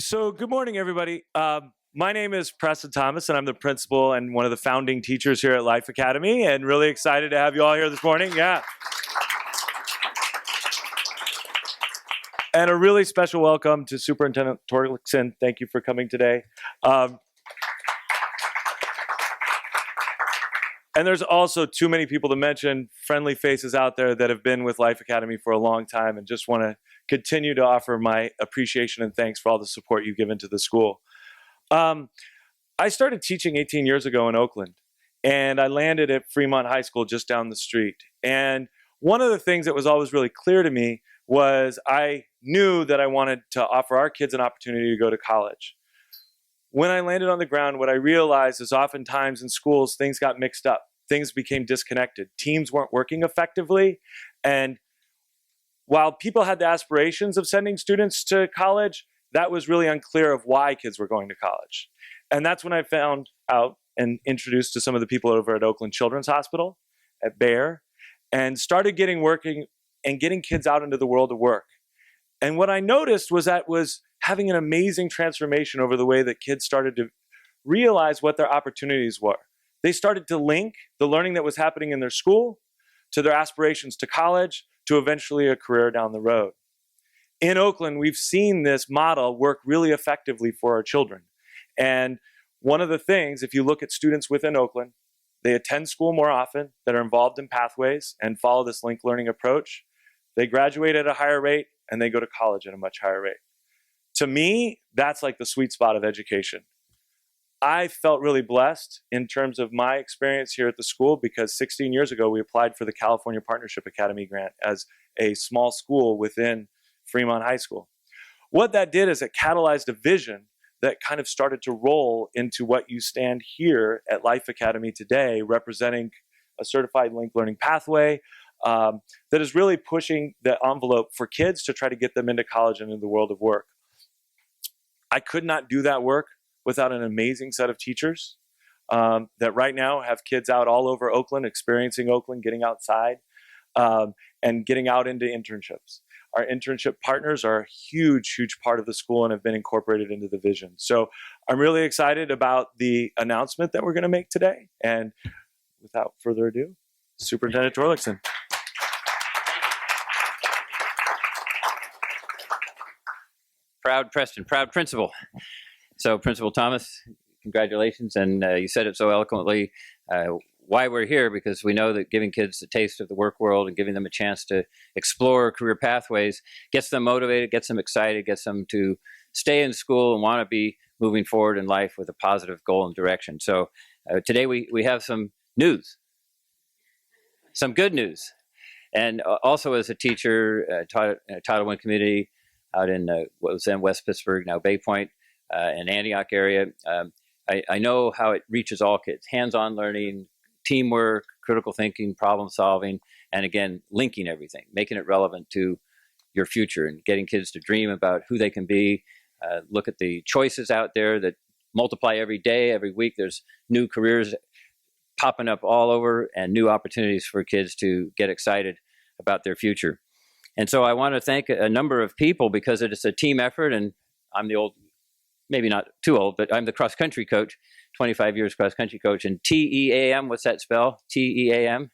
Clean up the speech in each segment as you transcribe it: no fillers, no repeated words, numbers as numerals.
So good morning, everybody. My name is Preston Thomas, and I'm the principal and one of the founding teachers here at Life Academy, and really excited to have you all here this morning. Yeah. And a really special welcome to Superintendent Torkelson. Thank you for coming today. And there's also too many people to mention, friendly faces out there that have been with Life Academy for a long time, and just want to continue to offer my appreciation and thanks for all the support you've given to the school. I started teaching 18 years ago in Oakland, and I landed at Fremont High School just down the street. And one of the things that was always really clear to me was I knew that I wanted to offer our kids an opportunity to go to college. When I landed on the ground, what I realized is oftentimes in schools, things got mixed up. Things became disconnected. Teams weren't working effectively. And while people had the aspirations of sending students to college, that was really unclear of why kids were going to college. And that's when I found out and introduced to some of the people over at Oakland Children's Hospital, at Bayer, and started working and getting kids out into the world of work. And what I noticed was that was having an amazing transformation over the way that kids started to realize what their opportunities were. They started to link the learning that was happening in their school to their aspirations to college, to eventually a career down the road. In Oakland, we've seen this model work really effectively for our children. And one of the things, if you look at students within Oakland, they attend school more often, that are involved in pathways and follow this linked learning approach. They graduate at a higher rate, and they go to college at a much higher rate. To me, that's like the sweet spot of education. I felt really blessed in terms of my experience here at the school because 16 years ago, we applied for the California Partnership Academy grant as a small school within Fremont High School. What that did is it catalyzed a vision that kind of started to roll into what you stand here at Life Academy today, representing a certified linked learning pathway that is really pushing the envelope for kids to try to get them into college and into the world of work. I could not do that work without an amazing set of teachers that right now have kids out all over Oakland, experiencing Oakland, getting outside, and getting out into internships. Our internship partners are a huge, huge part of the school and have been incorporated into the vision. So I'm really excited about the announcement that we're going to make today. And without further ado, Superintendent Torkelson. Proud Preston, proud principal. So Principal Thomas, congratulations. And you said it so eloquently, why we're here, because we know that giving kids a taste of the work world and giving them a chance to explore career pathways gets them motivated, gets them excited, gets them to stay in school and want to be moving forward in life with a positive goal and direction. So today we have some news, some good news. And also as a teacher, taught Title I community out in what was then West Pittsburgh, now Bay Point, and Antioch area. I know how it reaches all kids, hands-on learning, teamwork, critical thinking, problem solving, and again, linking everything, making it relevant to your future and getting kids to dream about who they can be. Look at the choices out there that multiply every day, every week. There's new careers popping up all over and new opportunities for kids to get excited about their future. And so I want to thank a number of people because it is a team effort, and I'm the old, maybe not too old, but I'm the cross-country coach, 25 years cross-country coach, and TEAM, what's that spell? TEAM?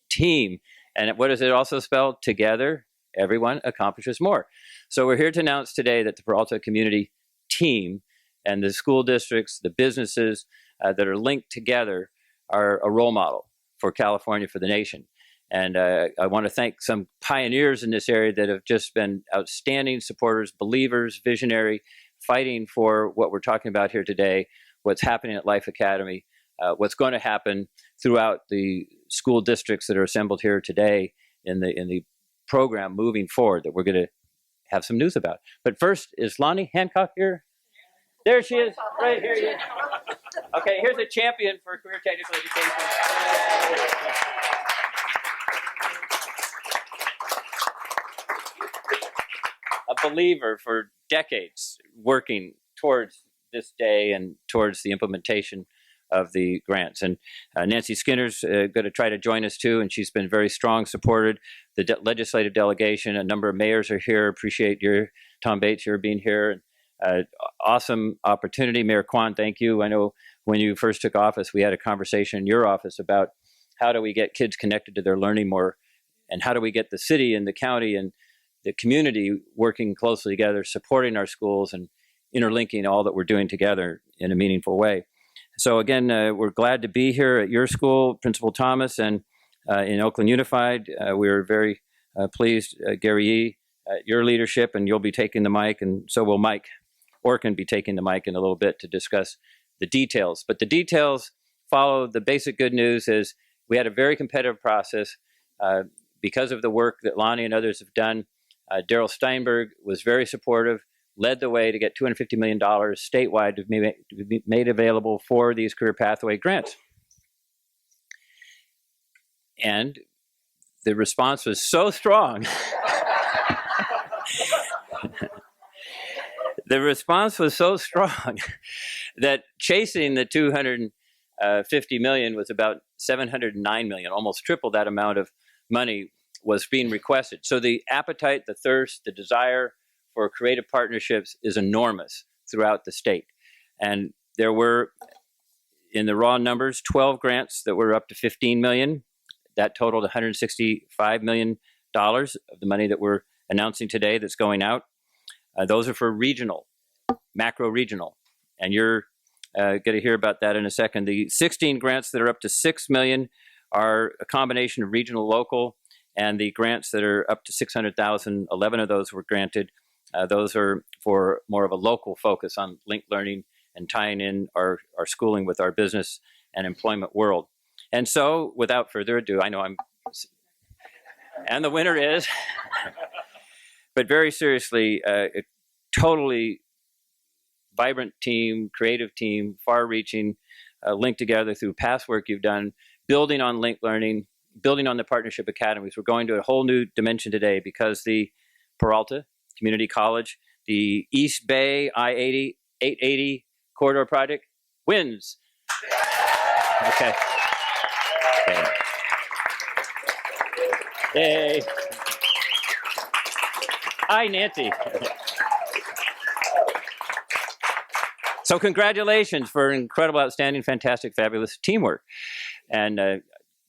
Team. And what does it also spell? Together, everyone accomplishes more. So we're here to announce today that the Peralta Community Team and the school districts, the businesses that are linked together are a role model for California, for the nation. And I want to thank some pioneers in this area that have just been outstanding supporters, believers, visionary, fighting for what we're talking about here today, what's happening at Life Academy, what's going to happen throughout the school districts that are assembled here today in the program moving forward that we're going to have some news about. But first, is Lonnie Hancock here? There she is, right here. She is. Okay, here's a champion for career technical education. A believer for decades working towards this day and towards the implementation of the grants. And Nancy Skinner's going to try to join us too, and she's been very strong, supported the legislative delegation. A number of mayors are here. Appreciate your, Tom Bates, your being here. Awesome opportunity. Mayor Kwan, thank you. I know when you first took office, we had a conversation in your office about how do we get kids connected to their learning more, and how do we get the city and the county and the community working closely together, supporting our schools and interlinking all that we're doing together in a meaningful way. So again, we're glad to be here at your school, Principal Thomas, and in Oakland Unified. We're very pleased, Gary Yee, your leadership, and you'll be taking the mic, and so will Mike Orkin be taking the mic in a little bit to discuss the details. But the details follow the basic good news is we had a very competitive process because of the work that Lonnie and others have done. Daryl Steinberg was very supportive, led the way to get $250 million statewide to be made available for these career pathway grants. And the response was so strong. The response was so strong that chasing the $250 million was about $709 million, almost triple that amount of money was being requested. So the appetite, the thirst, the desire for creative partnerships is enormous throughout the state. And there were, in the raw numbers, 12 grants that were up to $15 million. That totaled $165 million of the money that we're announcing today that's going out. Those are for regional, macro regional. And you're going to hear about that in a second. The 16 grants that are up to $6 million are a combination of regional, local, and the grants that are up to $600,000, 11 of those were granted. Those are for more of a local focus on linked learning and tying in our schooling with our business and employment world. And so, without further ado, I know I'm, and the winner is, but very seriously, a totally vibrant team, creative team, far-reaching, linked together through past work you've done, building on linked learning, building on the partnership academies. We're going to a whole new dimension today because the Peralta Community College, the East Bay I-80, 880 corridor project wins. Okay. Yay. Hi, Nancy. So congratulations for incredible, outstanding, fantastic, fabulous teamwork. And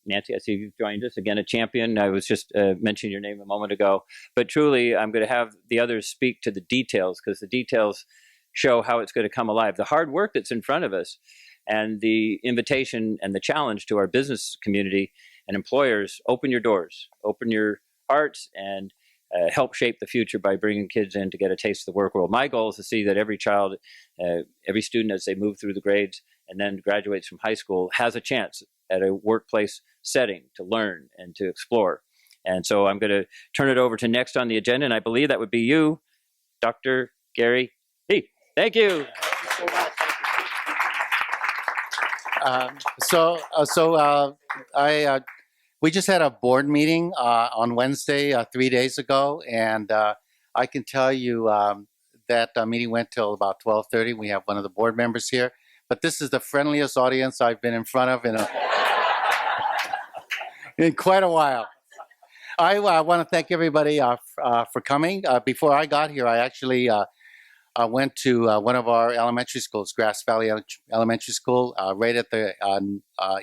Nancy, I see you've joined us. Again, a champion. I was just mentioning your name a moment ago. But truly, I'm going to have the others speak to the details because the details show how it's going to come alive. The hard work that's in front of us and the invitation and the challenge to our business community and employers, open your doors, open your hearts, and help shape the future by bringing kids in to get a taste of the work world. My goal is to see that every child, every student as they move through the grades and then graduates from high school has a chance at a workplace setting to learn and to explore. And so I'm going to turn it over to next on the agenda, and I believe that would be you, Dr. Gary Yee. Thank you. We just had a board meeting on Wednesday, 3 days ago, and I can tell you that meeting went till about 12:30. We have one of the board members here, but this is the friendliest audience I've been in front of in quite a while. I want to thank everybody for coming. Before I got here, I actually went to one of our elementary schools, Grass Valley Elementary School, right at the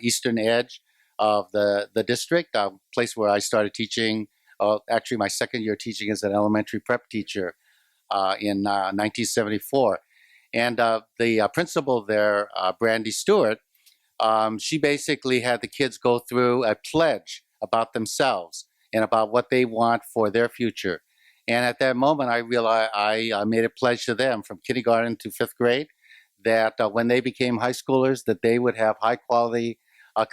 eastern edge of the district, a place where I started teaching. Actually, my second year teaching as an elementary prep teacher in 1974. And the principal there, Brandy Stewart, she basically had the kids go through a pledge about themselves and about what they want for their future. And at that moment, I realized I made a pledge to them from kindergarten to fifth grade that when they became high schoolers, that they would have high quality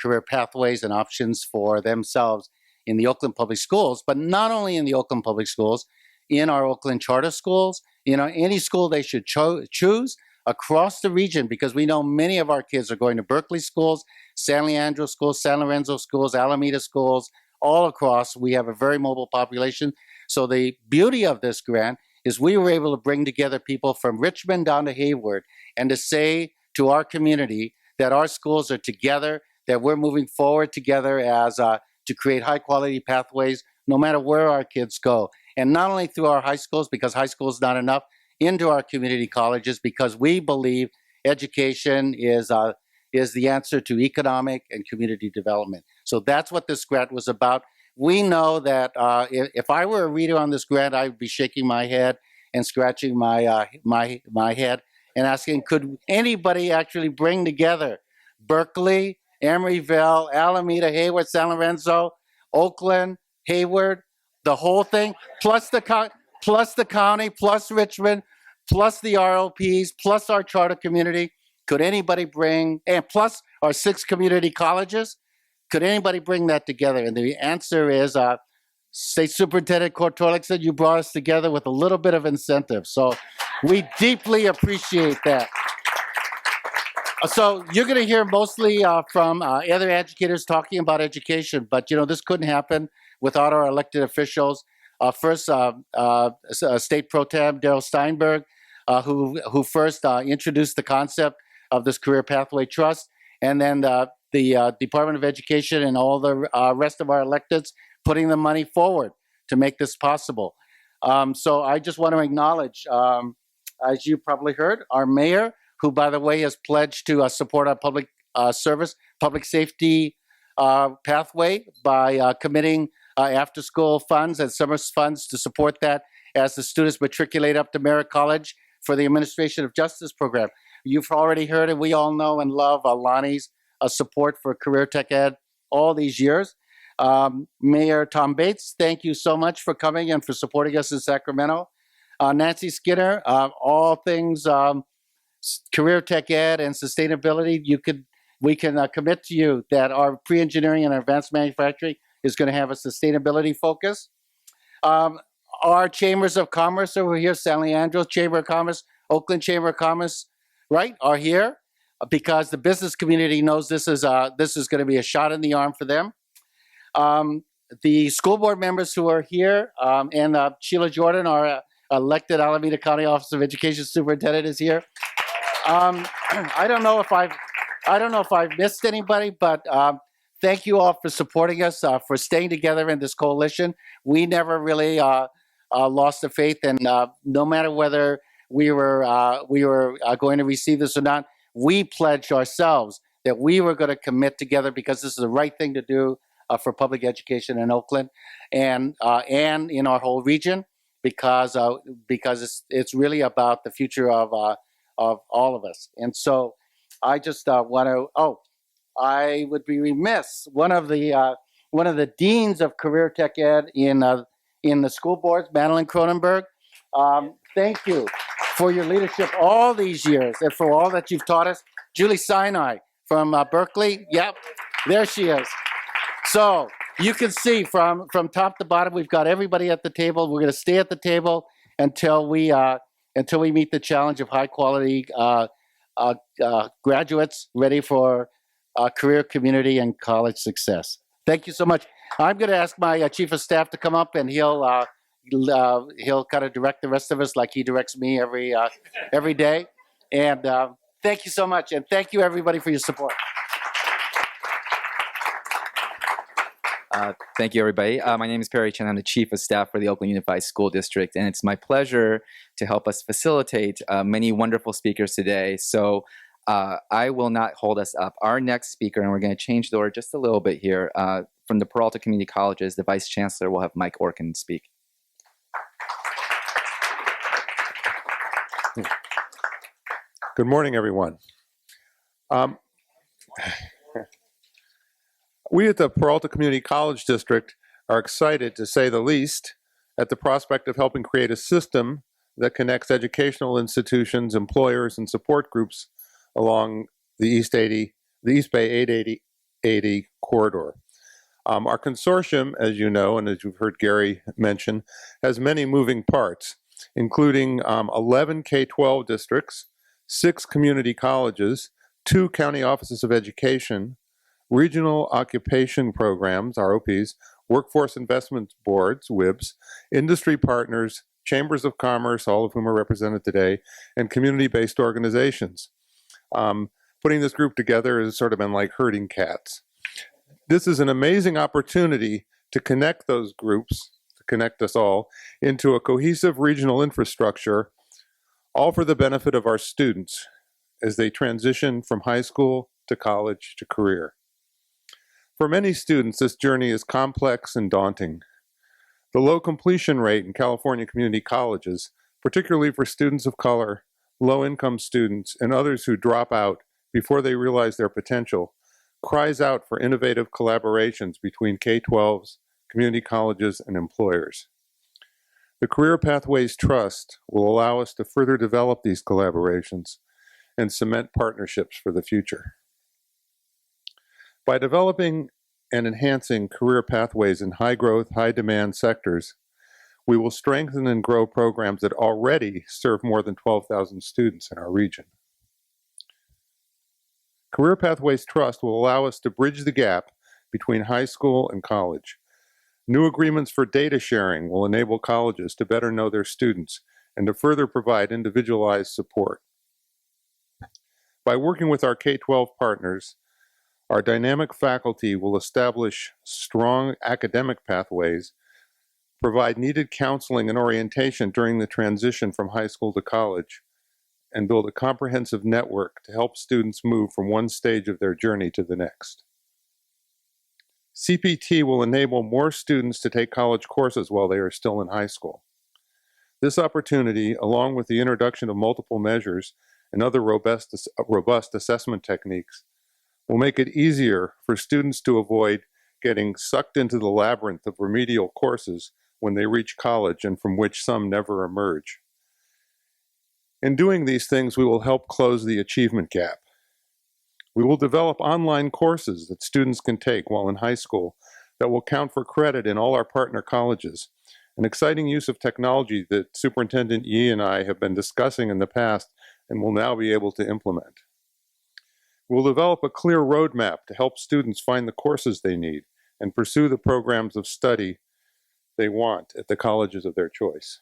career pathways and options for themselves in the Oakland Public Schools, but not only in the Oakland Public Schools, in our Oakland charter schools, any school they should choose across the region, because we know many of our kids are going to Berkeley schools, San Leandro schools, San Lorenzo schools, Alameda schools, all across. We have a very mobile population. So the beauty of this grant is we were able to bring together people from Richmond down to Hayward and to say to our community that our schools are together, that we're moving forward together as to create high quality pathways no matter where our kids go. And not only through our high schools, because high school is not enough, into our community colleges because we believe education is the answer to economic and community development. So that's what this grant was about. We know that if I were a reader on this grant, I would be shaking my head and scratching my head and asking, could anybody actually bring together Berkeley, Emeryville, Alameda, Hayward, San Lorenzo, Oakland, Hayward, the whole thing, plus the county, plus Richmond, plus the ROPs, plus our charter community? Could anybody bring, and plus our 6 community colleges, could anybody bring that together? And the answer is, State Superintendent Kortolik said you brought us together with a little bit of incentive. So we deeply appreciate that. So you're going to hear mostly from other educators talking about education, but this couldn't happen without our elected officials. First, State Pro Tem Darrell Steinberg, who first introduced the concept of this Career Pathway Trust, and then the Department of Education and all the rest of our electeds putting the money forward to make this possible. So I just want to acknowledge, as you probably heard, our mayor, who, by the way, has pledged to support our public service, public safety pathway by committing after-school funds and summer funds to support that as the students matriculate up to Merritt College for the Administration of Justice program. You've already heard, and we all know and love Lonnie's support for Career Tech Ed all these years. Mayor Tom Bates, thank you so much for coming and for supporting us in Sacramento. Nancy Skinner, all things Career Tech Ed and sustainability, we can commit to you that our pre-engineering and our advanced manufacturing is going to have a sustainability focus. Our chambers of commerce over here, San Leandro Chamber of Commerce, Oakland Chamber of Commerce, right, are here because the business community knows this is going to be a shot in the arm for them. The school board members who are here, and Sheila Jordan, our elected Alameda County Office of Education Superintendent, is here. I don't know if I've missed anybody, but thank you all for supporting us, for staying together in this coalition. We never really lost the faith, and no matter whether we were going to receive this or not, we pledged ourselves that we were going to commit together because this is the right thing to do for public education in Oakland and in our whole region, because it's really about the future of all of us. And so I just want to. I would be remiss. One of the deans of Career Tech Ed in the school boards, Madeline Cronenberg. Thank you for your leadership all these years and for all that you've taught us. Julie Sinai from Berkeley. Yep, there she is. So you can see from top to bottom, we've got everybody at the table. We're going to stay at the table until we meet the challenge of high quality graduates ready for career, community, and college success. Thank you so much. I'm going to ask my chief of staff to come up, and he'll kind of direct the rest of us like he directs me every day. And thank you so much, and thank you everybody for your support. Thank you, everybody. My name is Perry Chen. I'm the Chief of Staff for the Oakland Unified School District, and it's my pleasure to help us facilitate many wonderful speakers today. So I will not hold us up. Our next speaker, and we're going to change the order just a little bit here, from the Peralta Community Colleges, the Vice Chancellor will have Mike Orkin speak. Good morning, everyone. We at the Peralta Community College District are excited, to say the least, at the prospect of helping create a system that connects educational institutions, employers, and support groups along the East Bay 880 corridor. Our consortium, as you know, and as you've heard Gary mention, has many moving parts, including 11 K-12 districts, 6 community colleges, 2 county offices of education, regional occupation programs, ROPs, workforce investment boards, WIBs, industry partners, chambers of commerce, all of whom are represented today, and community-based organizations. Putting this group together has sort of been like herding cats. This is an amazing opportunity to connect those groups, to connect us all, into a cohesive regional infrastructure all for the benefit of our students as they transition from high school to college to career. For many students, this journey is complex and daunting. The low completion rate in California community colleges, particularly for students of color, low-income students, and others who drop out before they realize their potential, cries out for innovative collaborations between K-12s, community colleges, and employers. The Career Pathways Trust will allow us to further develop these collaborations and cement partnerships for the future. By developing and enhancing career pathways in high-growth, high-demand sectors, we will strengthen and grow programs that already serve more than 12,000 students in our region. Career Pathways Trust will allow us to bridge the gap between high school and college. New agreements for data sharing will enable colleges to better know their students and to further provide individualized support. By working with our K-12 partners, our dynamic faculty will establish strong academic pathways, provide needed counseling and orientation during the transition from high school to college, and build a comprehensive network to help students move from one stage of their journey to the next. CPT will enable more students to take college courses while they are still in high school. This opportunity, along with the introduction of multiple measures and other robust assessment techniques, will make it easier for students to avoid getting sucked into the labyrinth of remedial courses when they reach college and from which some never emerge. In doing these things, we will help close the achievement gap. We will develop online courses that students can take while in high school that will count for credit in all our partner colleges, an exciting use of technology that Superintendent Yee and I have been discussing in the past and will now be able to implement. We'll develop a clear roadmap to help students find the courses they need and pursue the programs of study they want at the colleges of their choice.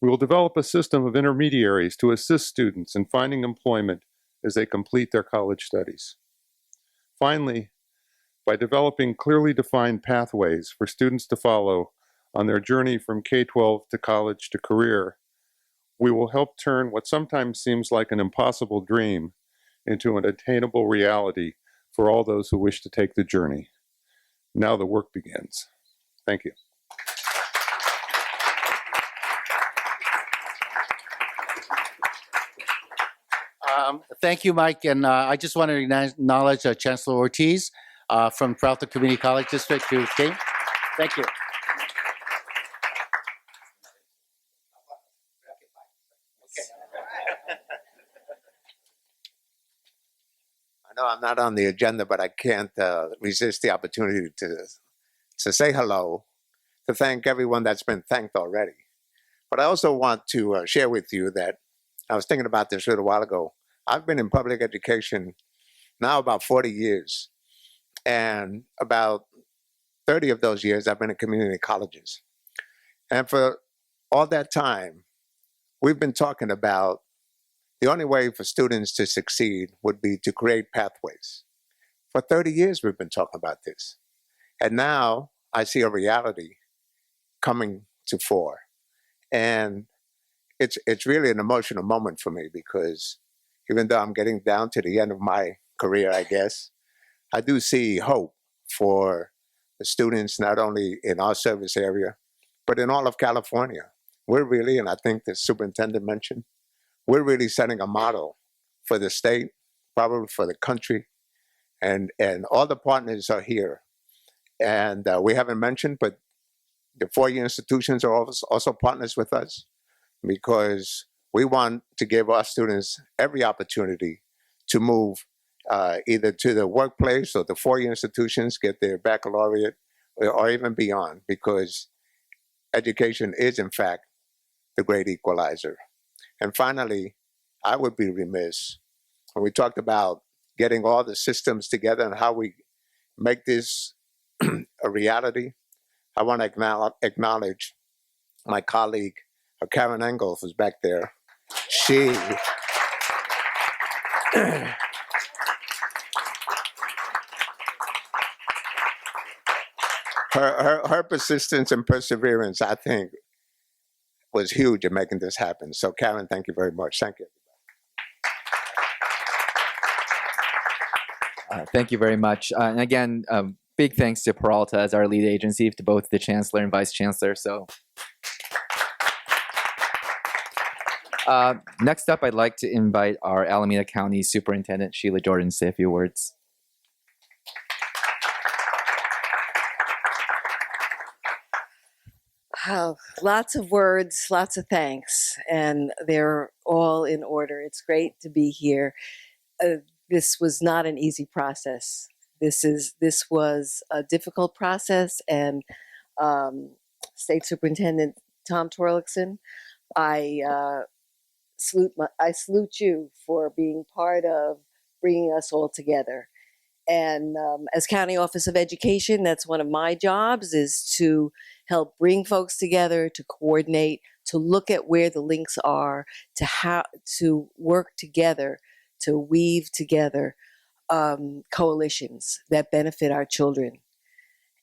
We will develop a system of intermediaries to assist students in finding employment as they complete their college studies. Finally, by developing clearly defined pathways for students to follow on their journey from K-12 to college to career, we will help turn what sometimes seems like an impossible dream into an attainable reality for all those who wish to take the journey. Now the work begins. Thank you. Thank you, Mike. And I just want to acknowledge Chancellor Ortiz from Peralta Community College District who came. Thank you. I know I'm not on the agenda, but I can't resist the opportunity to say hello, to thank everyone that's been thanked already. But I also want to share with you that I was thinking about this a little while ago. I've been in public education now about 40 years, and about 30 of those years I've been in community colleges. And for all that time, we've been talking about the only way for students to succeed would be to create pathways. For 30 years, we've been talking about this. And now I see a reality coming to fore. And it's really an emotional moment for me because even though I'm getting down to the end of my career, I guess, I do see hope for the students, not only in our service area, but in all of California. We're really, and I think the superintendent mentioned, we're really setting a model for the state, probably for the country, and all the partners are here. And we haven't mentioned, but the four-year institutions are also partners with us because we want to give our students every opportunity to move either to the workplace or the four-year institutions, get their baccalaureate, or even beyond, because education is, in fact, the great equalizer. And finally, I would be remiss when we talked about getting all the systems together and how we make this a reality. I want to acknowledge my colleague, Karen Engel, who's back there. She, her persistence and perseverance, I think, was huge in making this happen. So Karen, thank you very much. Thank you. Thank you very much. And again, big thanks to Peralta as our lead agency, to both the Chancellor and Vice Chancellor. So next up, I'd like to invite our Alameda County Superintendent, Sheila Jordan, to say a few words. Oh, lots of words, lots of thanks, and they're all in order. It's great to be here. This was not an easy process. This was a difficult process, and State Superintendent Tom Torlakson, I salute you for being part of bringing us all together. And as County Office of Education, that's one of my jobs, is to help bring folks together, to coordinate, to look at where the links are, to work together, to weave together coalitions that benefit our children.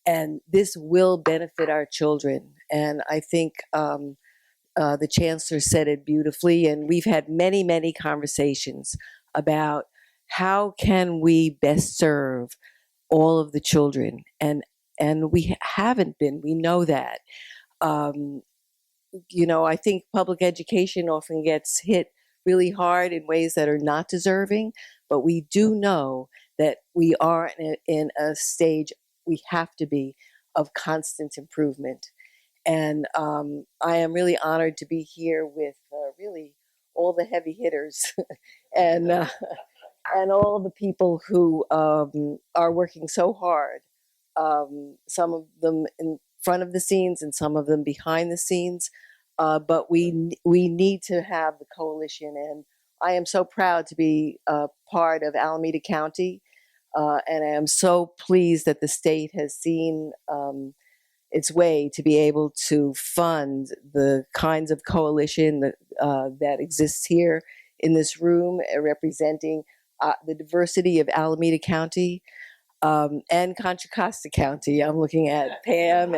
And this will benefit our children. And I think the Chancellor said it beautifully, and we've had many, many conversations about how can we best serve all of the children, and we haven't been. We know that. I think public education often gets hit really hard in ways that are not deserving, but we do know that we are in a stage, we have to be, of constant improvement. And I am really honored to be here with really all the heavy hitters and all the people who are working so hard. Some of them in front of the scenes and some of them behind the scenes. But we need to have the coalition, and I am so proud to be part of Alameda County, and I am so pleased that the state has seen its way to be able to fund the kinds of coalition that exists here in this room, representing the diversity of Alameda County and Contra Costa County. I'm looking at Pam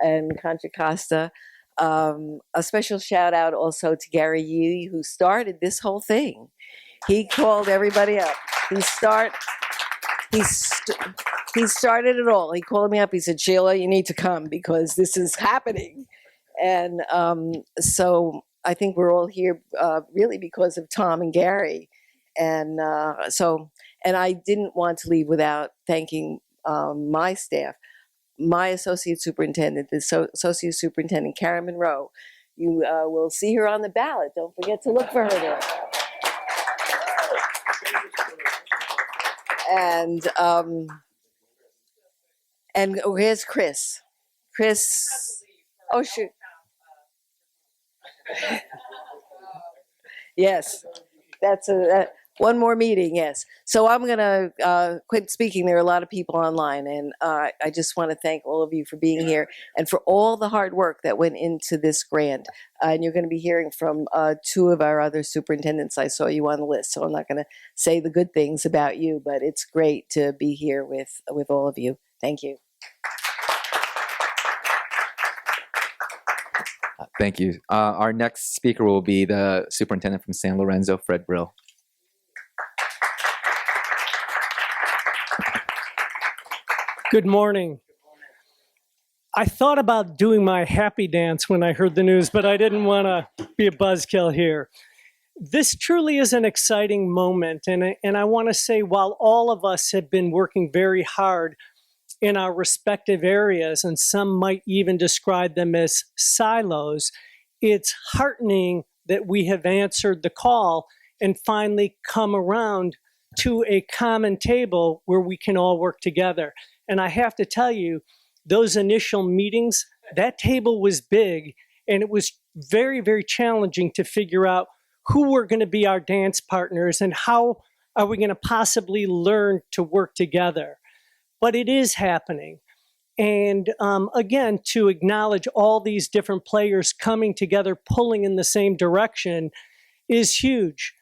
and Contra Costa. A special shout out also to Gary Yee, who started this whole thing. He called everybody up. He started it all. He called me up. He said, "Sheila, you need to come because this is happening." And so I think we're all here really because of Tom and Gary. And and I didn't want to leave without thanking my staff. My associate superintendent, associate superintendent Karen Monroe. You will see her on the ballot. Don't forget to look for her there. And here's Chris. Oh shoot. Yes, that's one more meeting, yes. So I'm going to quit speaking. There are a lot of people online, and I just want to thank all of you for being here and for all the hard work that went into this grant. And you're going to be hearing from two of our other superintendents. I saw you on the list, so I'm not going to say the good things about you, but it's great to be here with all of you. Thank you. Thank you. Our next speaker will be the superintendent from San Lorenzo, Fred Brill. Good morning. I thought about doing my happy dance when I heard the news, but I didn't want to be a buzzkill here. This truly is an exciting moment, and I want to say while all of us have been working very hard in our respective areas, and some might even describe them as silos, it's heartening that we have answered the call and finally come around to a common table where we can all work together. And I have to tell you, those initial meetings, that table was big, and it was very, very challenging to figure out who were going to be our dance partners and how are we going to possibly learn to work together. But it is happening. And again, to acknowledge all these different players coming together, pulling in the same direction is huge.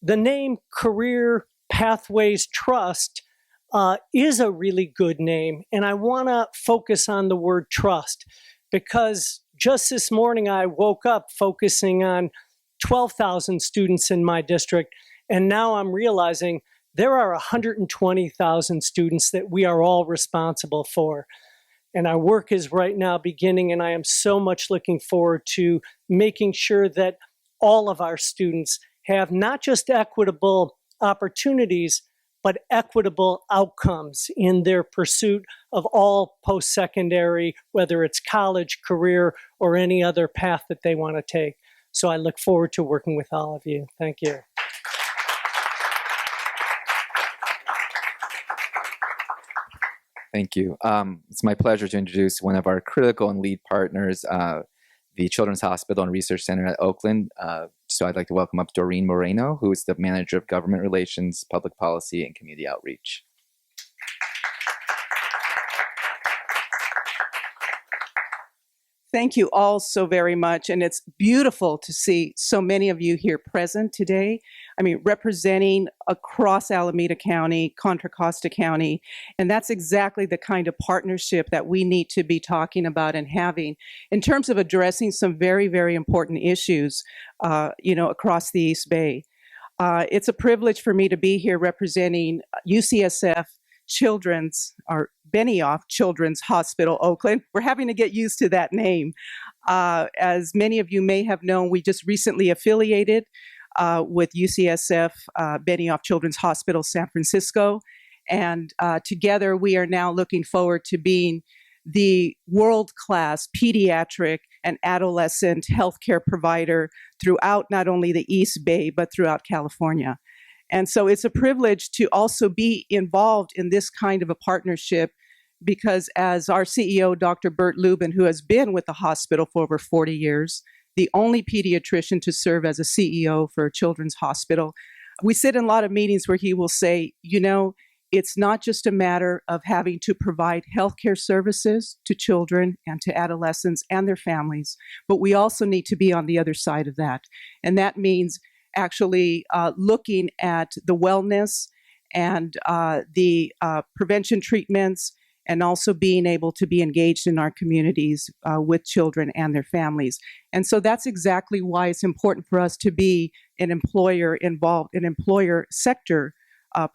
The name Career Pathways Trust is a really good name. And I want to focus on the word trust because just this morning, I woke up focusing on 12,000 students in my district, and now I'm realizing there are 120,000 students that we are all responsible for. And our work is right now beginning, and I am so much looking forward to making sure that all of our students have not just equitable opportunities, but equitable outcomes in their pursuit of all post-secondary, whether it's college, career, or any other path that they want to take. So I look forward to working with all of you. Thank you. Thank you. It's my pleasure to introduce one of our critical and lead partners, the Children's Hospital and Research Center at Oakland. So I'd like to welcome up Doreen Moreno, who is the Manager of Government Relations, Public Policy, and Community Outreach. Thank you all so very much. And it's beautiful to see so many of you here present today. I mean, representing across Alameda County, Contra Costa County. And that's exactly the kind of partnership that we need to be talking about and having in terms of addressing some very, very important issues, across the East Bay. It's a privilege for me to be here representing UCSF Children's, or Benioff Children's Hospital, Oakland. We're having to get used to that name. As many of you may have known, we just recently affiliated with UCSF Benioff Children's Hospital, San Francisco. And together we are now looking forward to being the world-class pediatric and adolescent healthcare provider throughout not only the East Bay, but throughout California. And so it's a privilege to also be involved in this kind of a partnership because as our CEO, Dr. Bert Lubin, who has been with the hospital for over 40 years, the only pediatrician to serve as a CEO for a children's hospital, we sit in a lot of meetings where he will say, it's not just a matter of having to provide healthcare services to children and to adolescents and their families, but we also need to be on the other side of that. And that means actually looking at the wellness and the prevention treatments, and also being able to be engaged in our communities with children and their families. And so that's exactly why it's important for us to be an employer involved, an employer sector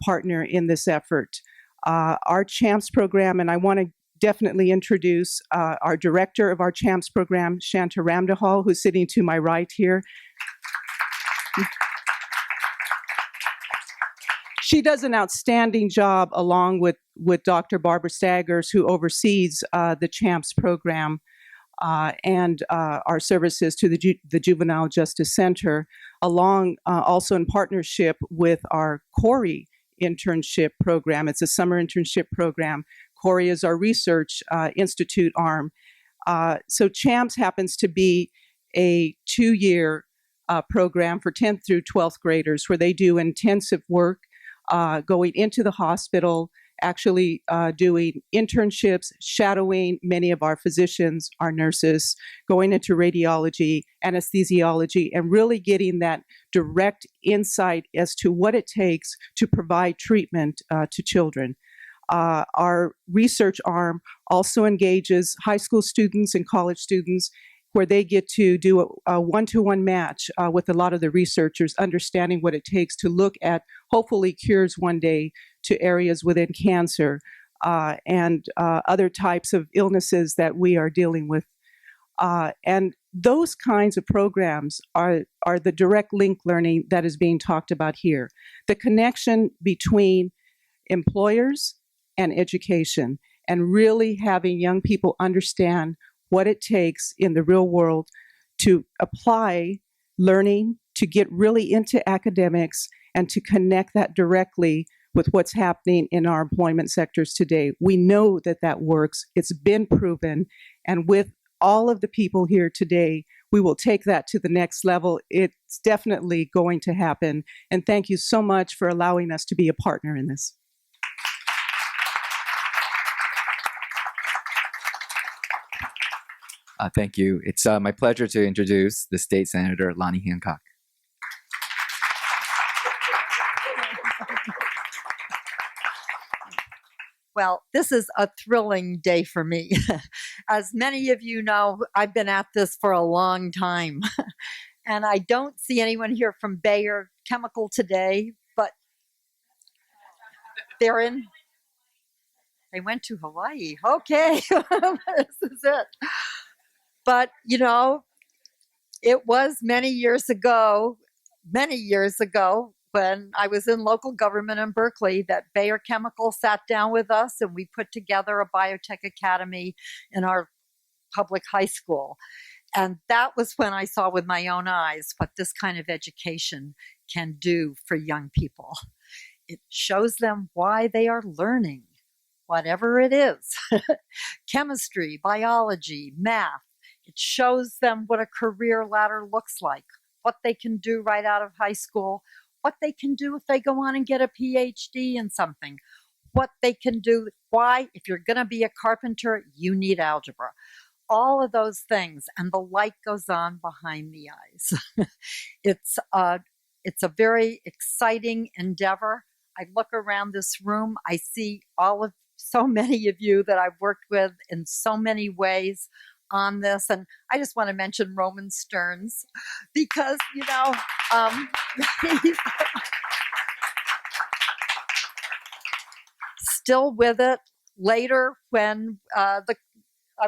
partner in this effort. Our CHAMPS program, and I want to definitely introduce our director of our CHAMPS program, Shanta Ramdahal, who's sitting to my right here. She does an outstanding job along with Dr. Barbara Staggers, who oversees the CHAMPS program and our services to the Juvenile Justice Center, along also in partnership with our CORI internship program. It's a summer internship program. CORI is our research institute arm. So CHAMPS happens to be a 2-year program for 10th through 12th graders where they do intensive work going into the hospital, actually doing internships, shadowing many of our physicians, our nurses, going into radiology, anesthesiology, and really getting that direct insight as to what it takes to provide treatment to children. Our research arm also engages high school students and college students where they get to do a one-to-one match with a lot of the researchers, understanding what it takes to look at hopefully cures one day to areas within cancer and other types of illnesses that we are dealing with. And those kinds of programs are the direct link learning that is being talked about here. The connection between employers and education, and really having young people understand what it takes in the real world to apply learning, to get really into academics, and to connect that directly with what's happening in our employment sectors today. We know that that works. It's been proven. And with all of the people here today, we will take that to the next level. It's definitely going to happen. And thank you so much for allowing us to be a partner in this. Thank you. It's my pleasure to introduce the State Senator, Lonnie Hancock. Well, this is a thrilling day for me. As many of you know, I've been at this for a long time. And I don't see anyone here from Bayer Chemical today, but they went to Hawaii. Okay, this is it. But, you know, it was many years ago, when I was in local government in Berkeley, that Bayer Chemical sat down with us and we put together a biotech academy in our public high school. And that was when I saw with my own eyes what this kind of education can do for young people. It shows them why they are learning, whatever it is, chemistry, biology, math. It shows them what a career ladder looks like, what they can do right out of high school, what they can do if they go on and get a PhD in something, what they can do, why, if you're going to be a carpenter, you need algebra. All of those things, and the light goes on behind the eyes. It's a very exciting endeavor. I look around this room, I see so many of you that I've worked with in so many ways on this, and I just want to mention Roman Stearns because he's still with it. Later, when I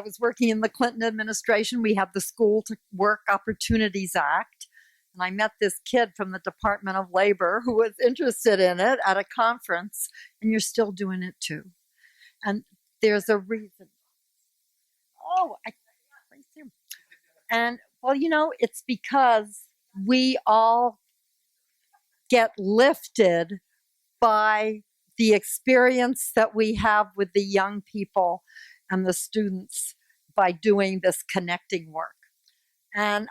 was working in the Clinton administration, we had the School to Work Opportunities Act. And I met this kid from the Department of Labor who was interested in it at a conference, and you're still doing it too. And there's a reason. Oh, I see him. And well, it's because we all get lifted by the experience that we have with the young people and the students by doing this connecting work. And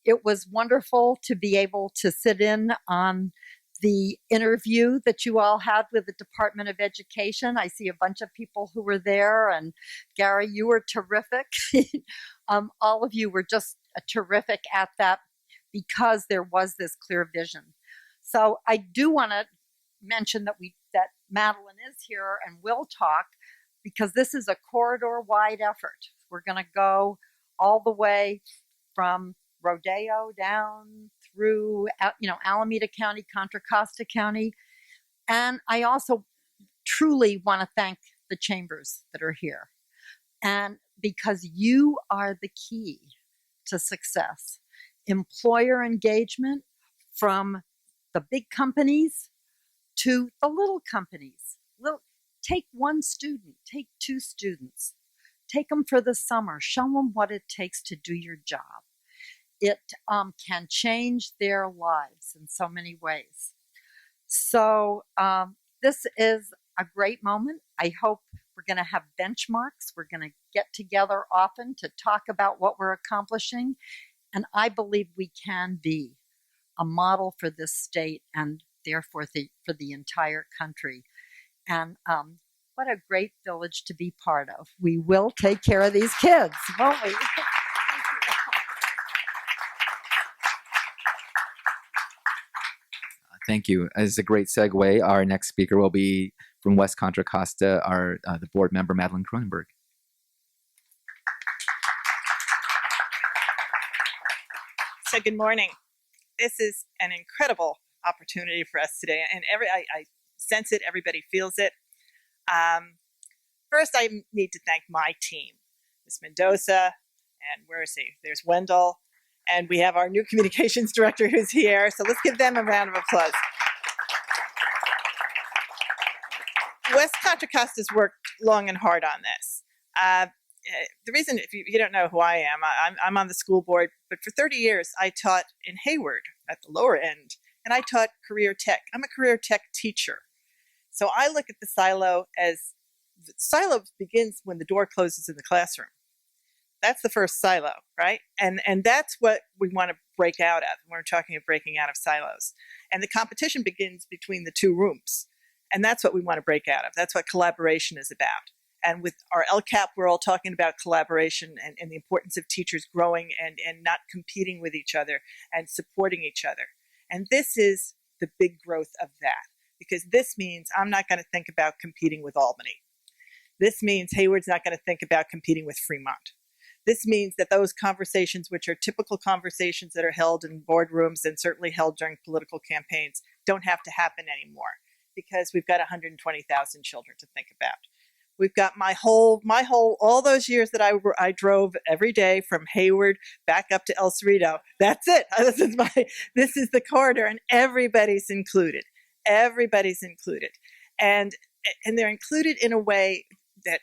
it was wonderful to be able to sit in on the interview that you all had with the Department of Education. I see a bunch of people who were there, and Gary, you were terrific. All of you were just terrific at that because there was this clear vision. So I do want to mention that Madeline is here and will talk, because this is a corridor-wide effort. We're going to go all the way from Rodeo down through, Alameda County, Contra Costa County. And I also truly want to thank the chambers that are here. And because you are the key to success. Employer engagement, from the big companies to the little companies. Take one student, take two students, take them for the summer, show them what it takes to do your job. It can change their lives in so many ways. So this is a great moment. I hope we're going to have benchmarks. We're going to get together often to talk about what we're accomplishing. And I believe we can be a model for this state and therefore for the entire country. And what a great village to be part of. We will take care of these kids, won't we? Thank you. As a great segue, our next speaker will be from West Contra Costa, the board member, Madeline Cronenberg. So good morning. This is an incredible opportunity for us today, and I sense it. Everybody feels it. First, I need to thank my team, Ms. Mendoza, and where is he? There's Wendell, and we have our new communications director who's here. So let's give them a round of applause. West Contra Costa's worked long and hard on this. The reason, if you don't know who I am, I'm on the school board, but for 30 years I taught in Hayward at the lower end, and I taught career tech. I'm a career tech teacher. So I look at the silo as, the silo begins when the door closes in the classroom. That's the first silo, right? And that's what we want to break out of when we're talking of breaking out of silos. And the competition begins between the two rooms. And that's what we want to break out of. That's what collaboration is about. And with our LCAP, we're all talking about collaboration and the importance of teachers growing and not competing with each other and supporting each other. And this is the big growth of that, because this means I'm not going to think about competing with Albany. This means Hayward's not going to think about competing with Fremont. This means that those conversations, which are typical conversations that are held in boardrooms and certainly held during political campaigns, don't have to happen anymore because we've got 120,000 children to think about. We've got all those years that I drove every day from Hayward back up to El Cerrito. That's it. This is the corridor, and everybody's included. Everybody's included, and they're included in a way that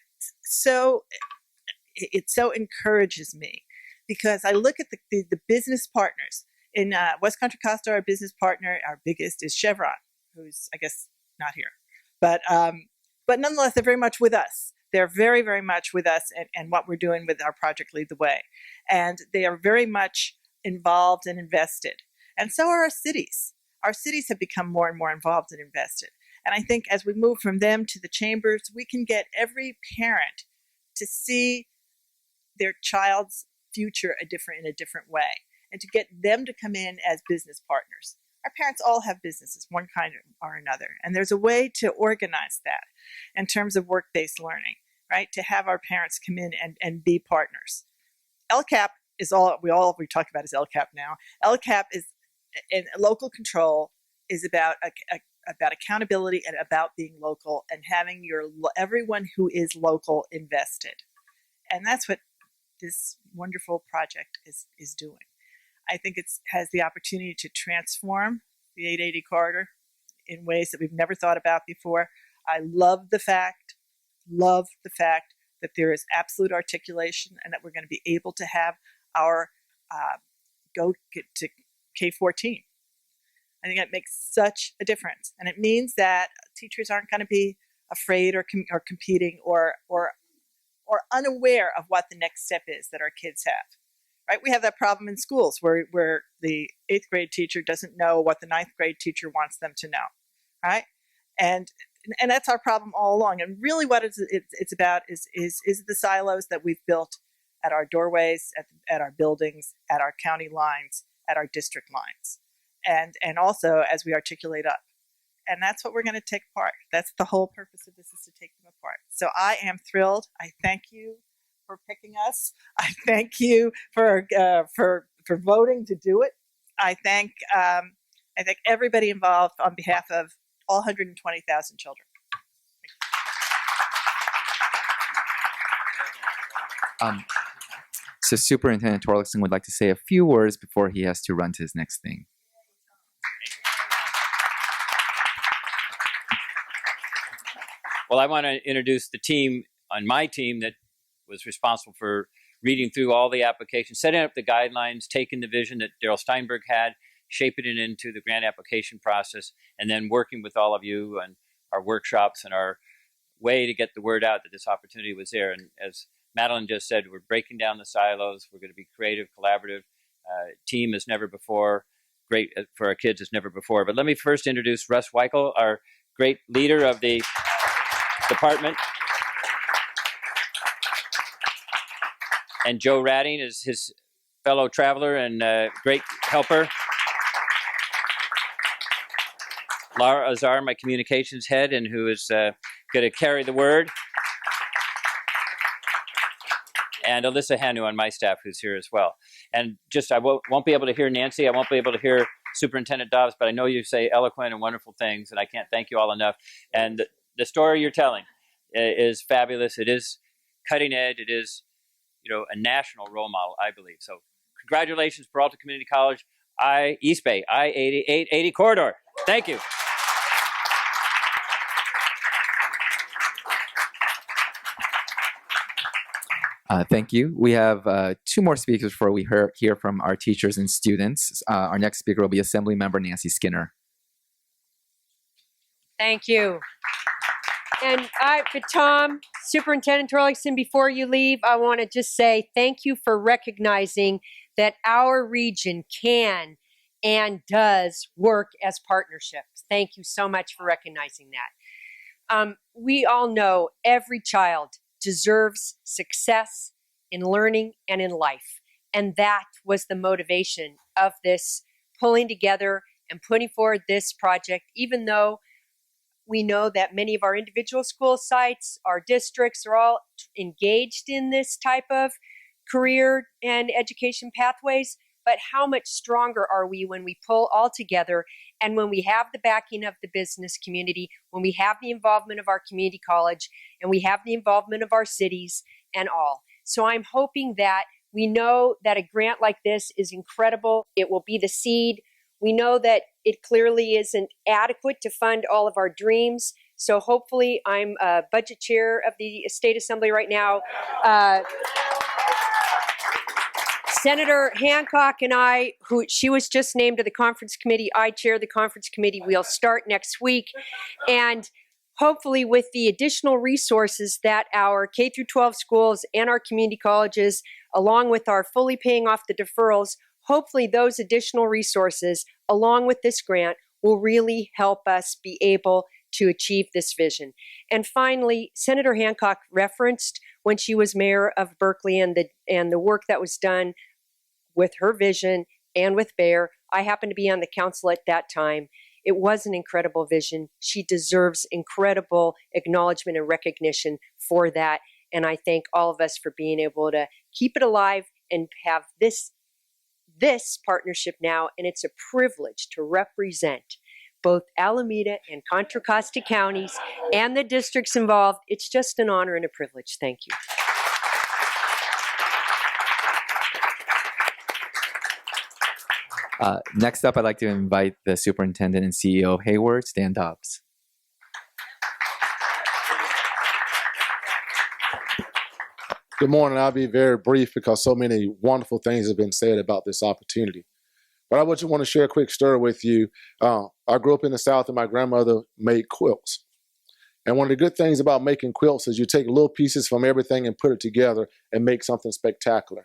it so encourages me, because I look at the business partners in West Contra Costa. Our business partner, our biggest, is Chevron, who's, I guess, not here, but nonetheless, they're very much with us. They're very, very much with us and what we're doing with our project Lead the Way. And they are very much involved and invested. And so are our cities. Our cities have become more and more involved and invested. And I think as we move from them to the chambers, we can get every parent to see their child's future in a different way, and to get them to come in as business partners. Our parents all have businesses, one kind or another, and there's a way to organize that in terms of work-based learning, right? To have our parents come in and be partners. LCAP is all we talk about is LCAP now. LCAP is, in local control, is about accountability and about being local and having everyone who is local invested, and that's what this wonderful project is doing. I think it has the opportunity to transform the 880 corridor in ways that we've never thought about before. I love the fact that there is absolute articulation and that we're going to be able to have our go to K-14. I think that makes such a difference. And it means that teachers aren't going to be afraid or competing or unaware of what the next step is that our kids have. Right? We have that problem in schools where the 8th grade teacher doesn't know what the 9th grade teacher wants them to know. Right? And that's our problem all along. And really what it's about is the silos that we've built at our doorways, at our buildings, at our county lines, at our district lines. And also as we articulate up. And that's what we're going to take apart. That's the whole purpose of this, is to take them apart. So I am thrilled. I thank you for picking us. I thank you for voting to do it. I thank everybody involved on behalf of all 120,000 children. So Superintendent Torlakson would like to say a few words before he has to run to his next thing. Well, I want to introduce the team on my team that was responsible for reading through all the applications, setting up the guidelines, taking the vision that Daryl Steinberg had, shaping it into the grant application process, and then working with all of you on our workshops and our way to get the word out that this opportunity was there. And as Madeline just said, we're breaking down the silos. We're going to be creative, collaborative, team as never before, great for our kids as never before. But let me first introduce Russ Weichel, our great leader of the department. And Joe Radding is his fellow traveler and great helper. Laura Azar, my communications head, and who is going to carry the word. And Alyssa Hanu on my staff, who's here as well. And just, I won't be able to hear Nancy. I won't be able to hear Superintendent Dobbs, but I know you say eloquent and wonderful things, and I can't thank you all enough. And the story you're telling is fabulous. It is cutting edge. It is, a national role model, I believe. So congratulations, Peralta Community College, East Bay, I-80 corridor. Thank you. Thank you. We have 2 more speakers before we hear from our teachers and students. Our next speaker will be Assemblymember Nancy Skinner. Thank you. And Tom, Superintendent Torlakson, before you leave, I want to just say thank you for recognizing that our region can and does work as partnerships. Thank you so much for recognizing that. We all know every child deserves success in learning and in life. And that was the motivation of this pulling together and putting forward this project, even though we know that many of our individual school sites, our districts are all engaged in this type of career and education pathways, but how much stronger are we when we pull all together and when we have the backing of the business community, when we have the involvement of our community college, and we have the involvement of our cities and all. So I'm hoping that we know that a grant like this is incredible. It will be the seed. We know that it clearly isn't adequate to fund all of our dreams. So hopefully, I'm budget chair of the State Assembly right now. Senator Hancock and I, she was just named to the conference committee. I chair the conference committee. We'll start next week. And hopefully with the additional resources that our K through 12 schools and our community colleges, along with our fully paying off the deferrals, hopefully those additional resources, along with this grant, will really help us be able to achieve this vision. And finally, Senator Hancock referenced when she was mayor of Berkeley and the work that was done with her vision and with Bayer. I happened to be on the council at that time. It was an incredible vision. She deserves incredible acknowledgement and recognition for that. And I thank all of us for being able to keep it alive and have this partnership now. And it's a privilege to represent both Alameda and Contra Costa counties and the districts involved. It's just an honor and a privilege. Thank you. Next up, I'd like to invite the Superintendent and CEO of Hayward, Stan Dobbs. Good morning. I'll be very brief because so many wonderful things have been said about this opportunity. But I just want to share a quick story with you. I grew up in the South and my grandmother made quilts. And one of the good things about making quilts is you take little pieces from everything and put it together and make something spectacular.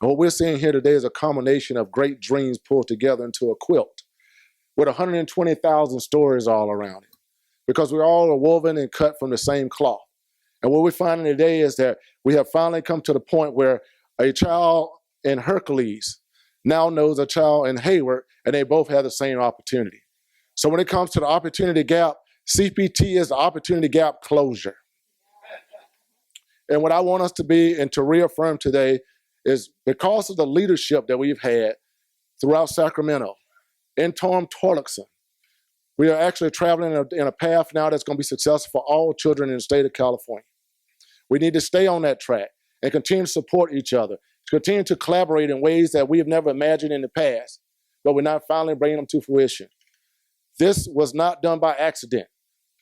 And what we're seeing here today is a combination of great dreams pulled together into a quilt with 120,000 stories all around it, because we're all woven and cut from the same cloth. And what we're finding today is that we have finally come to the point where a child in Hercules now knows a child in Hayward, and they both have the same opportunity. So when it comes to the opportunity gap, CPT is the opportunity gap closure. And what I want us to be and to reaffirm today is because of the leadership that we've had throughout Sacramento, in Tom Torlakson, we are actually traveling in a path now that's going to be successful for all children in the state of California. We need to stay on that track and continue to support each other, continue to collaborate in ways that we have never imagined in the past, but we're not finally bringing them to fruition. This was not done by accident.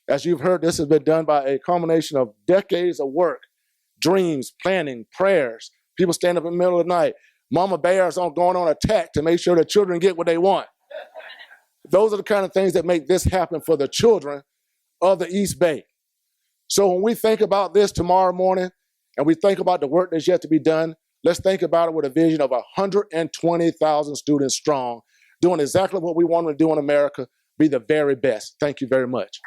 As you've heard, this has been done by a combination of decades of work, dreams, planning, prayers. People stand up in the middle of the night. Mama bears on going on attack to make sure the children get what they want. Those are the kind of things that make this happen for the children of the East Bay. So when we think about this tomorrow morning and we think about the work that's yet to be done, let's think about it with a vision of 120,000 students strong, doing exactly what we want to do in America, be the very best. Thank you very much.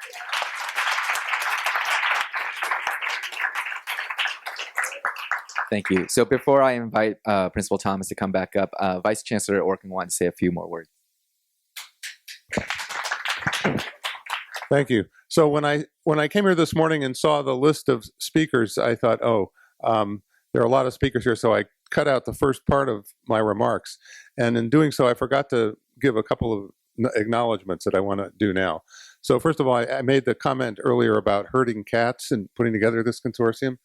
Thank you. So before I invite Principal Thomas to come back up, Vice Chancellor Orkin wanted to say a few more words. Thank you. So when I came here this morning and saw the list of speakers, I thought, there are a lot of speakers here, so I cut out the first part of my remarks. And in doing so, I forgot to give a couple of acknowledgments that I want to do now. So first of all, I made the comment earlier about herding cats and putting together this consortium.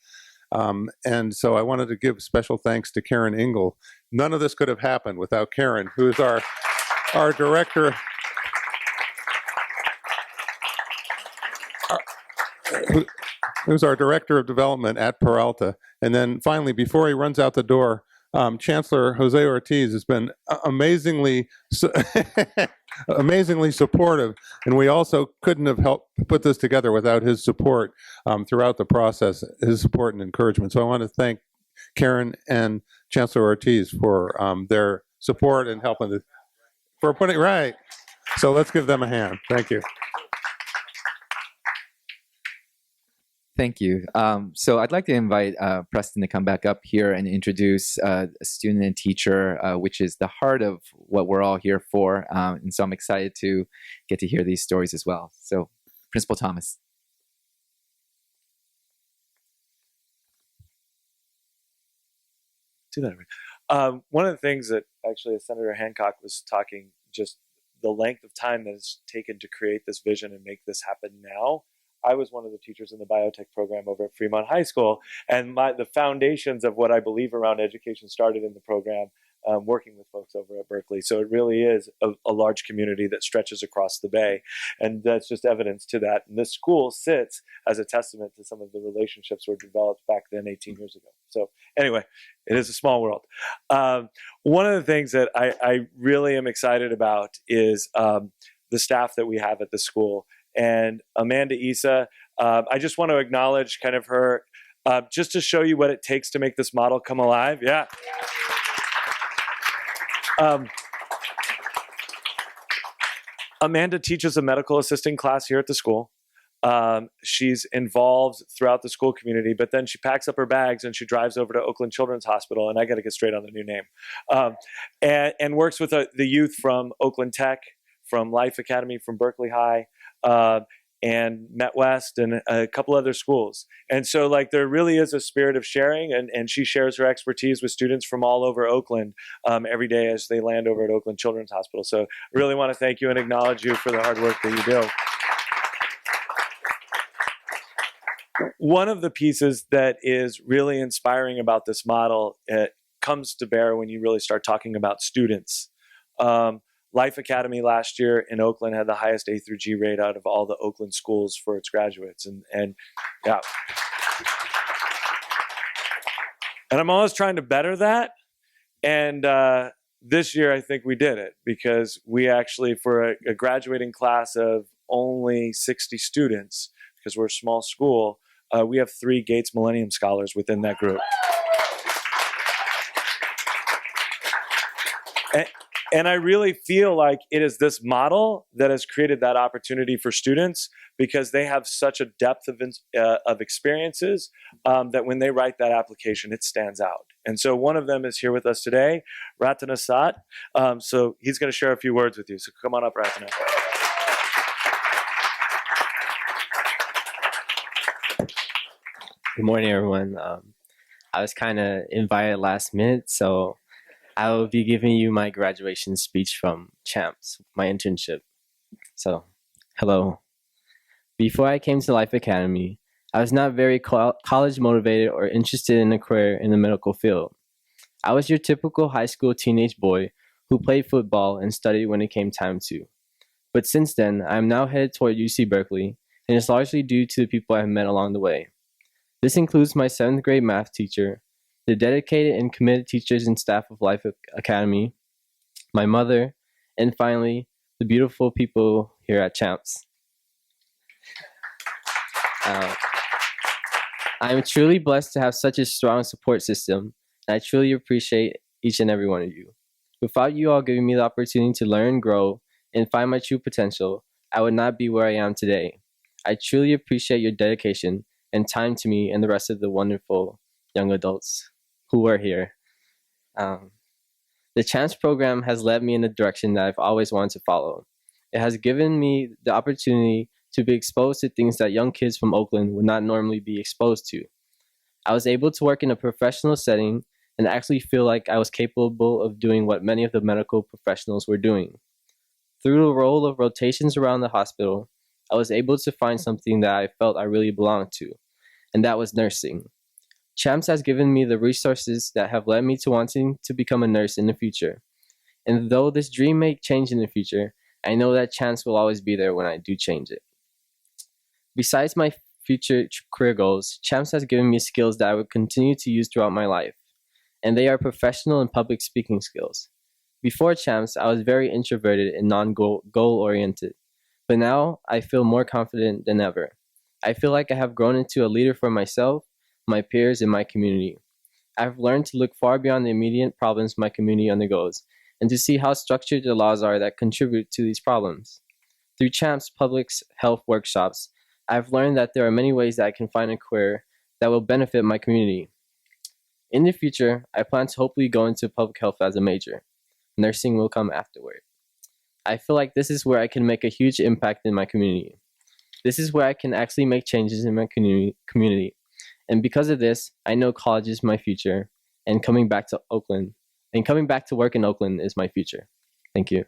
And so I wanted to give special thanks to Karen Engel. None of this could have happened without Karen, who is our director. Who's our director of development at Peralta. And then finally, before he runs out the door, Chancellor Jose Ortiz has been amazingly supportive, and we also couldn't have helped put this together without his support throughout the process, his support and encouragement. So I want to thank Karen and Chancellor Ortiz for their support and helping for putting it right. So let's give them a hand. Thank you. Thank you. So I'd like to invite Preston to come back up here and introduce a student and teacher, which is the heart of what we're all here for. And so I'm excited to get to hear these stories as well. So Principal Thomas. do that. One of the things that actually Senator Hancock was talking, just the length of time that it's taken to create this vision and make this happen now. I was one of the teachers in the biotech program over at Fremont High School, and the foundations of what I believe around education started in the program, working with folks over at Berkeley. So it really is a large community that stretches across the Bay, and that's just evidence to that. And this school sits as a testament to some of the relationships were developed back then 18 years ago. So anyway, it is a small world. One of the things that I really am excited about is the staff that we have at the school. And Amanda Issa, I just want to acknowledge kind of her, just to show you what it takes to make this model come alive. Yeah. Amanda teaches a medical assisting class here at the school. She's involved throughout the school community, but then she packs up her bags and she drives over to Oakland Children's Hospital, and I got to get straight on the new name, and works with the youth from Oakland Tech, from Life Academy, from Berkeley High, and Met West, and a couple other schools. And so like there really is a spirit of sharing, and she shares her expertise with students from all over Oakland every day as they land over at Oakland Children's Hospital. So I really want to thank you and acknowledge you for the hard work that you do. One of the pieces that is really inspiring about this model, it comes to bear when you really start talking about students. Life Academy last year in Oakland had the highest A through G rate out of all the Oakland schools for its graduates. And yeah. And I'm always trying to better that. And this year, I think we did it, because we actually, for a graduating class of only 60 students, because we're a small school, we have 3 Gates Millennium Scholars within that group. And I really feel like it is this model that has created that opportunity for students, because they have such a depth of experiences that when they write that application, it stands out. And so one of them is here with us today, Ratana Sat. So he's going to share a few words with you. So come on up, Ratana. Good morning, everyone. I was kind of invited last minute, so I will be giving you my graduation speech from CHAMPS, my internship. So, hello. Before I came to Life Academy, I was not very college motivated or interested in a career in the medical field. I was your typical high school teenage boy who played football and studied when it came time to. But since then, I am now headed toward UC Berkeley, and it's largely due to the people I have met along the way. This includes my 7th grade math teacher, the dedicated and committed teachers and staff of Life Academy, my mother, and finally, the beautiful people here at CHAMPS. I am truly blessed to have such a strong support system, and I truly appreciate each and every one of you. Without you all giving me the opportunity to learn, grow, and find my true potential, I would not be where I am today. I truly appreciate your dedication and time to me and the rest of the wonderful young adults who are here. The CHAMPS program has led me in the direction that I've always wanted to follow. It has given me the opportunity to be exposed to things that young kids from Oakland would not normally be exposed to. I was able to work in a professional setting and actually feel like I was capable of doing what many of the medical professionals were doing. Through the role of rotations around the hospital, I was able to find something that I felt I really belonged to, and that was nursing. CHAMPS has given me the resources that have led me to wanting to become a nurse in the future. And though this dream may change in the future, I know that CHAMPS will always be there when I do change it. Besides my future career goals, CHAMPS has given me skills that I will continue to use throughout my life, and they are professional and public speaking skills. Before CHAMPS, I was very introverted and non-goal oriented, but now I feel more confident than ever. I feel like I have grown into a leader for myself, my peers, and my community. I've learned to look far beyond the immediate problems my community undergoes and to see how structured the laws are that contribute to these problems. Through CHAMPS public health workshops, I've learned that there are many ways that I can find a career that will benefit my community. In the future, I plan to hopefully go into public health as a major. Nursing will come afterward. I feel like this is where I can make a huge impact in my community. This is where I can actually make changes in my community. And because of this, I know college is my future, and coming back to Oakland. And coming back to work in Oakland is my future. Thank you.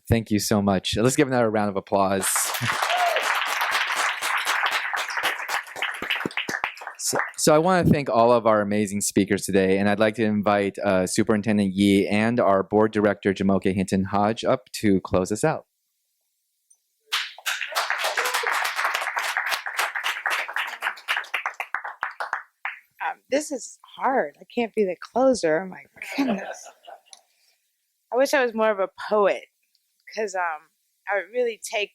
Thank you so much. Let's give another round of applause. So I want to thank all of our amazing speakers today, and I'd like to invite Superintendent Yee and our Board Director Jamoke Hinton Hodge up to close us out. This is hard. I can't be the closer. My goodness. I wish I was more of a poet, because I would really take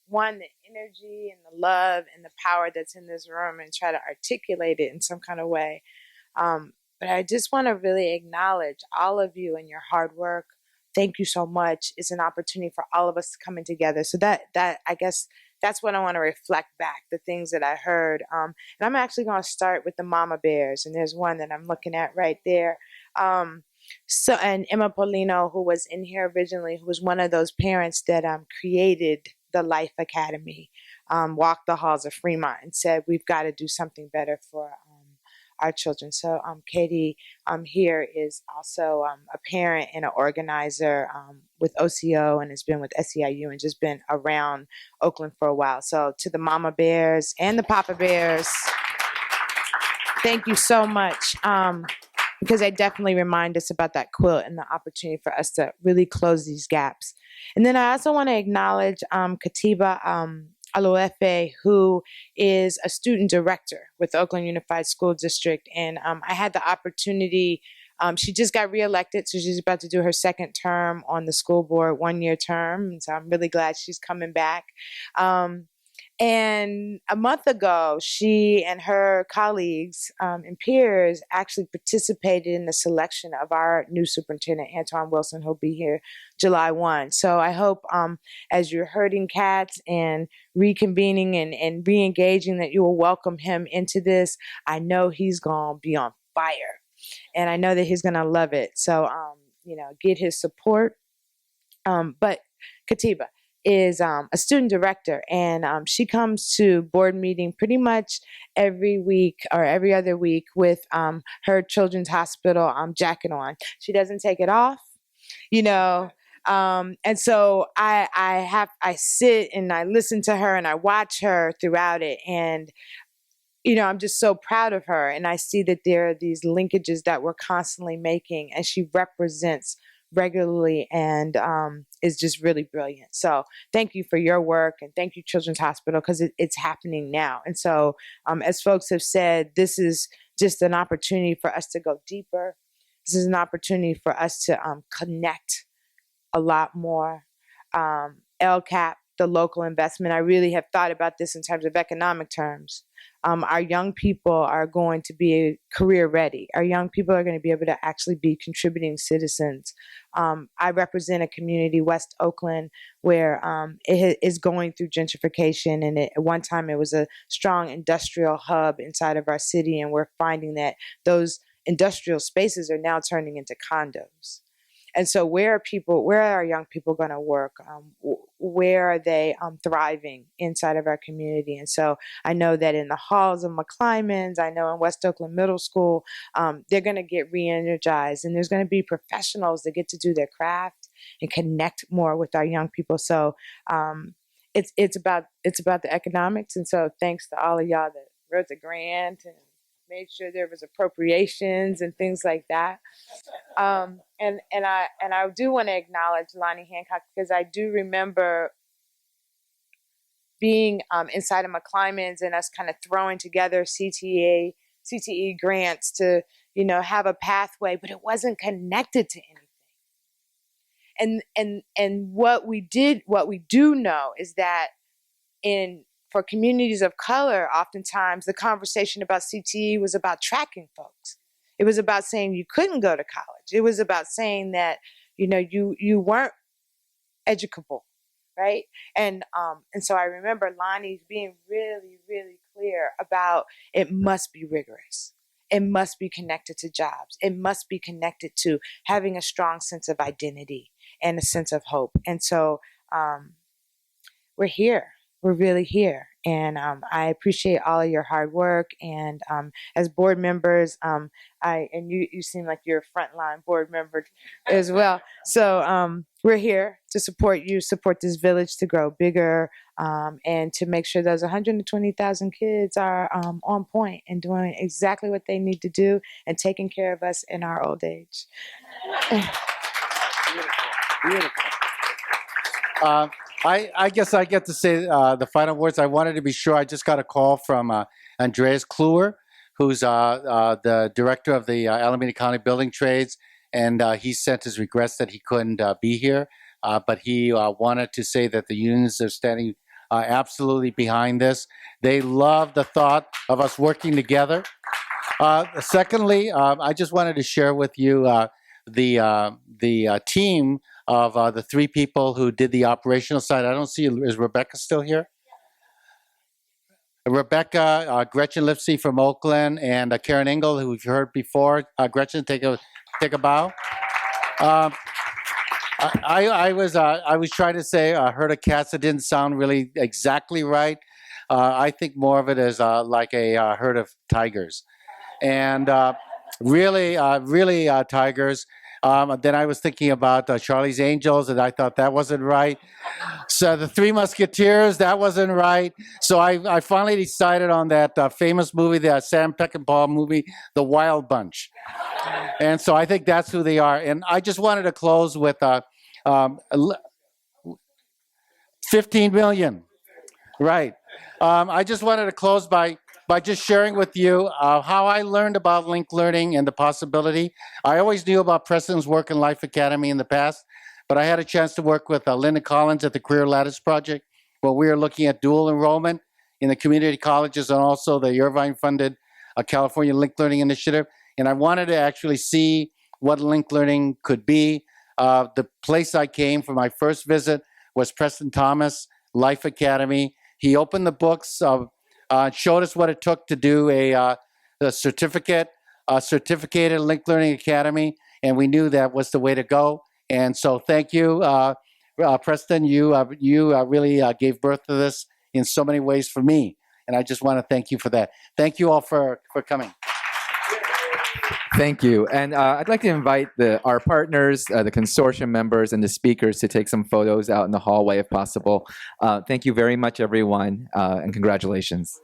one, the energy and the love and the power that's in this room and try to articulate it in some kind of way. But I just want to really acknowledge all of you and your hard work. Thank you so much. It's an opportunity for all of us coming together. So that I guess that's what I want to reflect back, the things that I heard. And I'm actually going to start with the mama bears, and there's one that I'm looking at right there. So, and Emma Polino, who was in here originally, who was one of those parents that created the Life Academy, walked the halls of Fremont and said, we've got to do something better for our children. So Katie here is also a parent and an organizer with OCO, and has been with SEIU and just been around Oakland for a while. So to the mama bears and the papa bears, thank you so much. Because they definitely remind us about that quilt and the opportunity for us to really close these gaps. And then I also want to acknowledge Katiba Aloefe, who is a student director with Oakland Unified School District. And I had the opportunity, she just got reelected, so she's about to do her second term on the school board, 1-year term. And so I'm really glad she's coming back. And a month ago, she and her colleagues and peers actually participated in the selection of our new superintendent, Antoine Wilson, who'll be here July 1. So I hope as you're herding cats and reconvening and re-engaging, that you will welcome him into this. I know he's going to be on fire, and I know that he's going to love it. So, get his support. But Katiba is a student director, and she comes to board meeting pretty much every week or every other week with her children's hospital jacket on. She doesn't take it off, and so I sit and I listen to her and I watch her throughout it, and I'm just so proud of her, and I see that there are these linkages that we're constantly making, and she represents regularly and is just really brilliant. So thank you for your work, and thank you, Children's Hospital, because it's happening now. And so as folks have said, this is just an opportunity for us to go deeper. This is an opportunity for us to connect a lot more. LCAP, the local investment, I really have thought about this in terms of economic terms. Our young people are going to be career ready. Our young people are going to be able to actually be contributing citizens. I represent a community, West Oakland, where it is going through gentrification. And at one time it was a strong industrial hub inside of our city. And we're finding that those industrial spaces are now turning into condos. And so where are our young people going to work? Where are they thriving inside of our community? And so I know that in the halls of McClymonds, I know in West Oakland Middle School, they're going to get re-energized, and there's going to be professionals that get to do their craft and connect more with our young people. So it's about the economics. And so thanks to all of y'all that wrote the grant and made sure there was appropriations and things like that. And I do want to acknowledge Lonnie Hancock, because I do remember being inside of McClymonds and us kind of throwing together CTE grants to, have a pathway, but it wasn't connected to anything. And what we do know is that for communities of color, oftentimes the conversation about CTE was about tracking folks. It was about saying you couldn't go to college. It was about saying that, you weren't educable, right? And so I remember Lonnie being really, really clear about it must be rigorous. It must be connected to jobs. It must be connected to having a strong sense of identity. and a sense of hope. And so we're here. We're really here. And I appreciate all of your hard work. And as board members, you seem like you're a frontline board member as well. So we're here to support you, support this village to grow bigger, and to make sure those 120,000 kids are on point and doing exactly what they need to do and taking care of us in our old age. Beautiful. I guess I get to say the final words. I wanted to be sure. I just got a call from Andreas Kluwer, who's the director of the Alameda County Building Trades, and he sent his regrets that he couldn't be here. But he wanted to say that the unions are standing absolutely behind this. They love the thought of us working together. Secondly, I just wanted to share with you the team of the three people who did the operational side. I don't see, is Rebecca still here? Rebecca, Gretchen Lipsey from Oakland, and Karen Engel, who we've heard before. Gretchen, take a bow. I was trying to say herd of cats. It didn't sound really exactly right. I think more of it is like a herd of tigers, and really tigers. Then I was thinking about Charlie's Angels, and I thought that wasn't right. So the Three Musketeers, that wasn't right. So I finally decided on that famous movie, that Sam Peckinpah movie, The Wild Bunch. And so I think that's who they are. And I just wanted to close with 15 million. Right. I just wanted to close by just sharing with you how I learned about linked learning and the possibility. I always knew about Preston's work in Life Academy in the past, but I had a chance to work with Linda Collins at the Career Lattice Project, where we were looking at dual enrollment in the community colleges and also the Irvine-funded California Linked Learning Initiative. And I wanted to actually see what linked learning could be. The place I came for my first visit was Preston Thomas, Life Academy. He opened the books, showed us what it took to do a certificated linked learning academy, and we knew that was the way to go. And so, thank you, Preston. You really gave birth to this in so many ways for me, and I just want to thank you for that. Thank you all for coming. Thank you. And I'd like to invite our partners, the consortium members, and the speakers to take some photos out in the hallway if possible. Thank you very much, everyone, and congratulations.